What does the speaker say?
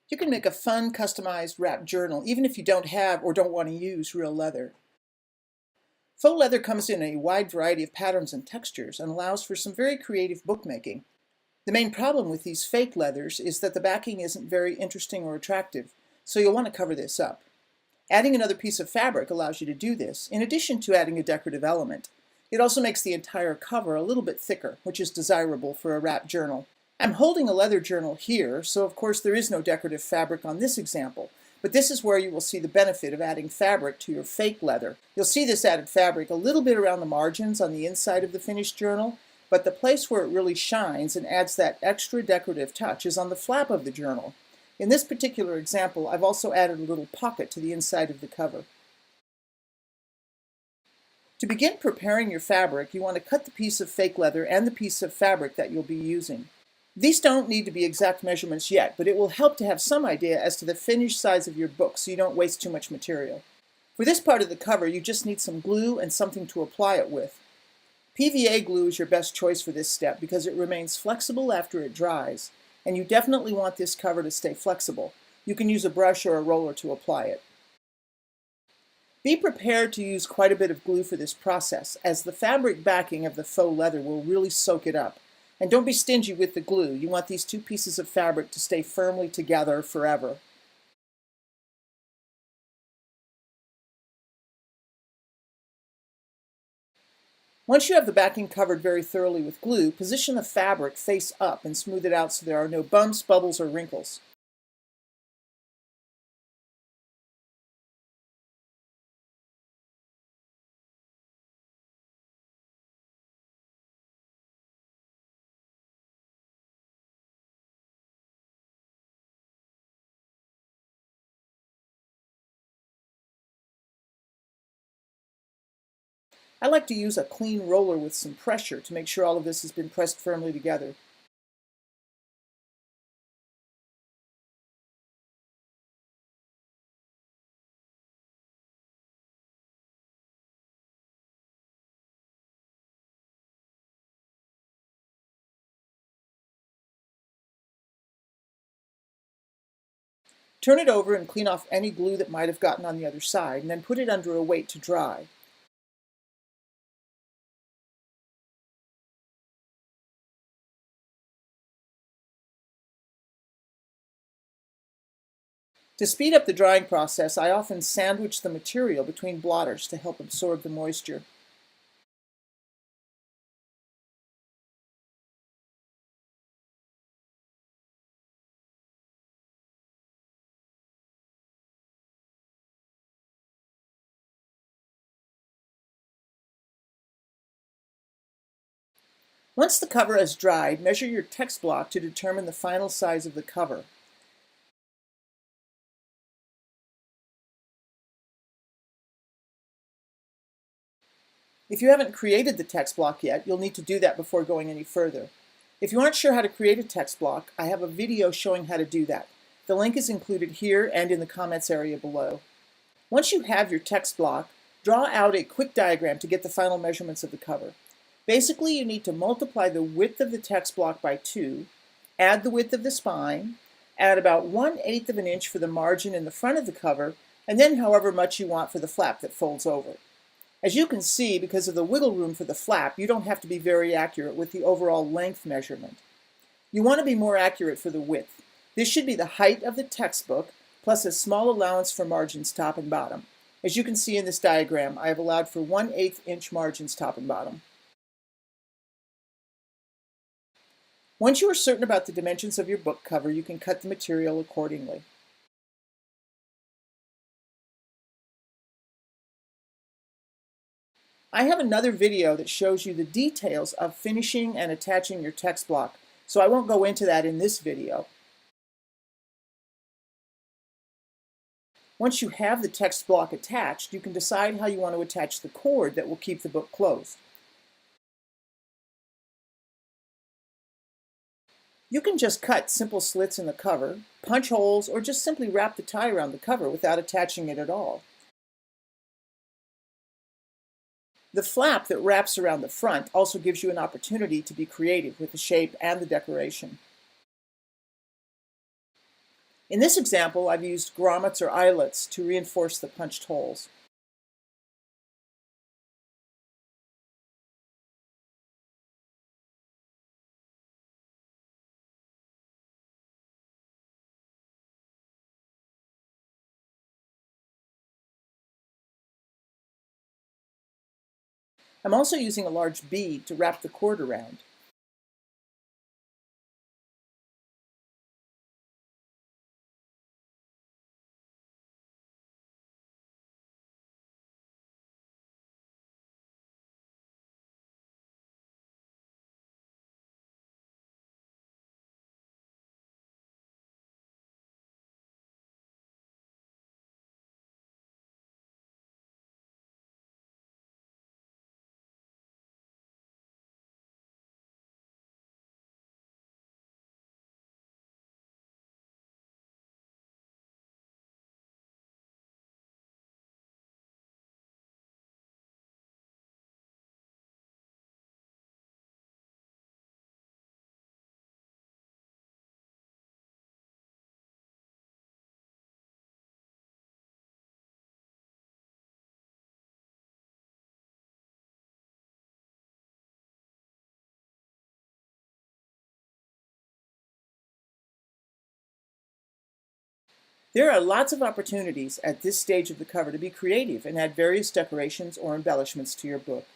You can make a fun, customized wrapped journal, even if you don't have or don't want to use real leather. Faux leather comes in a wide variety of patterns and textures and allows for some very creative bookmaking. The main problem with these fake leathers is that the backing isn't very interesting or attractive, so you'll want to cover this up. Adding another piece of fabric allows you to do this, in addition to adding a decorative element. It also makes the entire cover a little bit thicker, which is desirable for a wrapped journal. I'm holding a leather journal here, so of course there is no decorative fabric on this example, but this is where you will see the benefit of adding fabric to your fake leather. You'll see this added fabric a little bit around the margins on the inside of the finished journal, but the place where it really shines and adds that extra decorative touch is on the flap of the journal. In this particular example, I've also added a little pocket to the inside of the cover. To begin preparing your fabric, you want to cut the piece of fake leather and the piece of fabric that you'll be using. These don't need to be exact measurements yet, but it will help to have some idea as to the finished size of your book so you don't waste too much material. For this part of the cover, you just need some glue and something to apply it with. PVA glue is your best choice for this step because it remains flexible after it dries, and you definitely want this cover to stay flexible. You can use a brush or a roller to apply it. Be prepared to use quite a bit of glue for this process, as the fabric backing of the faux leather will really soak it up. And don't be stingy with the glue. You want these two pieces of fabric to stay firmly together forever. Once you have the backing covered very thoroughly with glue, position the fabric face up and smooth it out so there are no bumps, bubbles, or wrinkles. I like to use a clean roller with some pressure to make sure all of this has been pressed firmly together. Turn it over and clean off any glue that might have gotten on the other side, and then put it under a weight to dry. To speed up the drying process, I often sandwich the material between blotters to help absorb the moisture. Once the cover has dried, measure your text block to determine the final size of the cover. If you haven't created the text block yet, you'll need to do that before going any further. If you aren't sure how to create a text block, I have a video showing how to do that. The link is included here and in the comments area below. Once you have your text block, draw out a quick diagram to get the final measurements of the cover. Basically, you need to multiply the width of the text block by 2, add the width of the spine, add about 1/8 of an inch for the margin in the front of the cover, and then however much you want for the flap that folds over. As you can see, because of the wiggle room for the flap, you don't have to be very accurate with the overall length measurement. You want to be more accurate for the width. This should be the height of the textbook, plus a small allowance for margins top and bottom. As you can see in this diagram, I have allowed for 1/8 inch margins top and bottom. Once you are certain about the dimensions of your book cover, you can cut the material accordingly. I have another video that shows you the details of finishing and attaching your text block, so I won't go into that in this video. Once you have the text block attached, you can decide how you want to attach the cord that will keep the book closed. You can just cut simple slits in the cover, punch holes, or just simply wrap the tie around the cover without attaching it at all. The flap that wraps around the front also gives you an opportunity to be creative with the shape and the decoration. In this example, I've used grommets or eyelets to reinforce the punched holes. I'm also using a large bead to wrap the cord around. There are lots of opportunities at this stage of the cover to be creative and add various decorations or embellishments to your book.